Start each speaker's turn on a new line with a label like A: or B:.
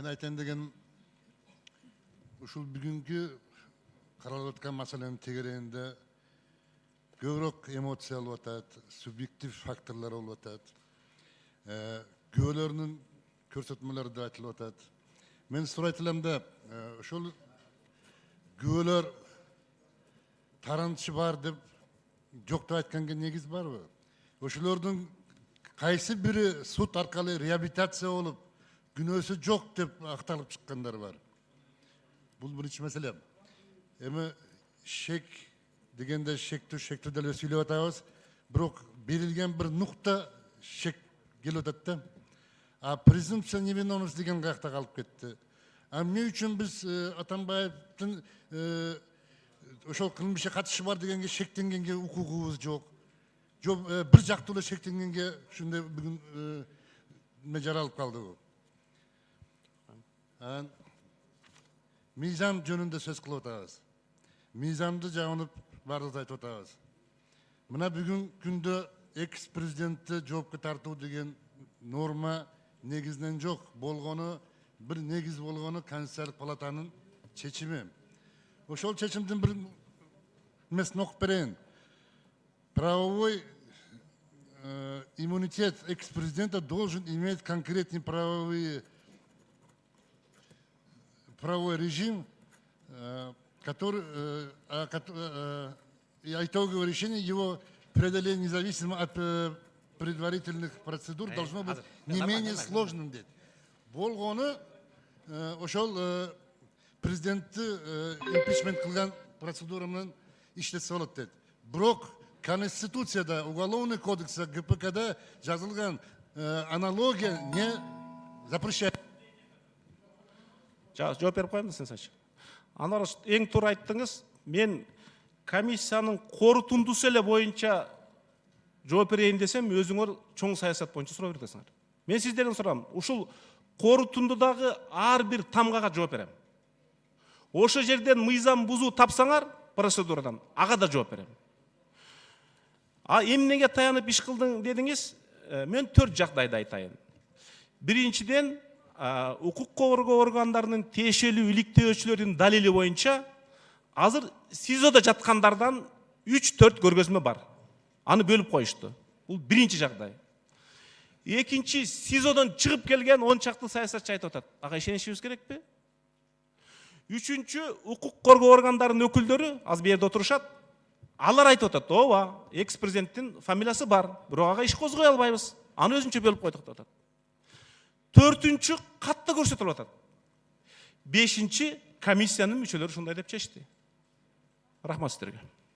A: мен айтайын деген ушул бүгүнкү каралып аткан маселенин тегерегинде көбүрөөк эмоция болуп атат, субъектив факторлор болуп атат, күбөлөрдүн көрсөтмөлөрү да айтылып атат. Мен сурайт элем да, ошол күбөлөр таранычы бар деп жок деп айтканга негиз барбы? Ошолордун кайсы бири суд аркылуу реабилитация болуп, күнөөсү жок деп акталып чыккандар бар. Бул биринчи маселе. Эми шек дегенде шектүү деле сүйлөп атабыз, бирок берилген бир нукта шек келип атат да. А презумпция невиновности деген каякта калып кетти. А эмне үчүн биз Атамбаевдин ошол кылмышка катышы бар дегенге шектенгенге укугубуз жок. Бир жактуу эле шектенгенге ушундай бүгүн жаралып калдыбы. Мыйзам жөнүндө сөз кылып атабыз. Мыйзамды жагынып баарыбыз айтып атабыз. Мына бүгүн күндө экс-президентти жоопко тартуу деген норма негизинен жок. Болгону бир негиз болгону Конституциялык палатанын чечими. Ошол чечимдин бир эмесин окуп берейин. Правовой иммунитет экс-президента должен иметь конкретный правовой режим, который итоговое решение его преодоления независимо от предварительных процедур должно быть не менее сложным. Болгону ошол президентти импичмент кылган процедура менен иштесе болот дейт. Бирок Конституцияда, Уголовный кодекста, ГПКда жазылган аналогия не запрещает.
B: Жооп берип коеюн сен сач. Анар эң туура айттыңыз. Мен комиссиянын корутундусу эле боюнча жооп берейин десем, өзүңөр чоң саясат боюнча суроо бересиңер. Мен сиздерден сурам, ушул корутундудагы ар бир тамгага жооп берем. Ошо жерден мыйзам бузуу тапсаңар процедурадан, ага да жооп берем. А эмнеге таянып иш кылдың дедиңиз? Мен 4 жагдайды айтайын. Биринчиден, укук коргоо органдарынын тиешелүү иликтөөчүлөрдүн далили боюнча азыр СИЗОдо жаткандардан 3-4 көргөзмө бар. Аны бөлүп коюшту. Бул биринчи жагдай. Экинчи, СИЗОдон чыгып келген 10 чакты саясатчы айтып атат. Ага ишенишибиз керекпи? Үчүнчү, укук коргоо органдарынын өкүлдөрү аз бу жерде отурушат. Алар айтып атат, ооба, экс-президенттин фамилиясы бар, бирок ага иш козгой албайбыз. Аны өзүнчө бөлүп койдук деп атат. Төртүнчү, катты көрсөтүлүп атат. Бешинчи, комиссиянын мүчөлөрү ушундай деп чечти. Рахмат сиздерге.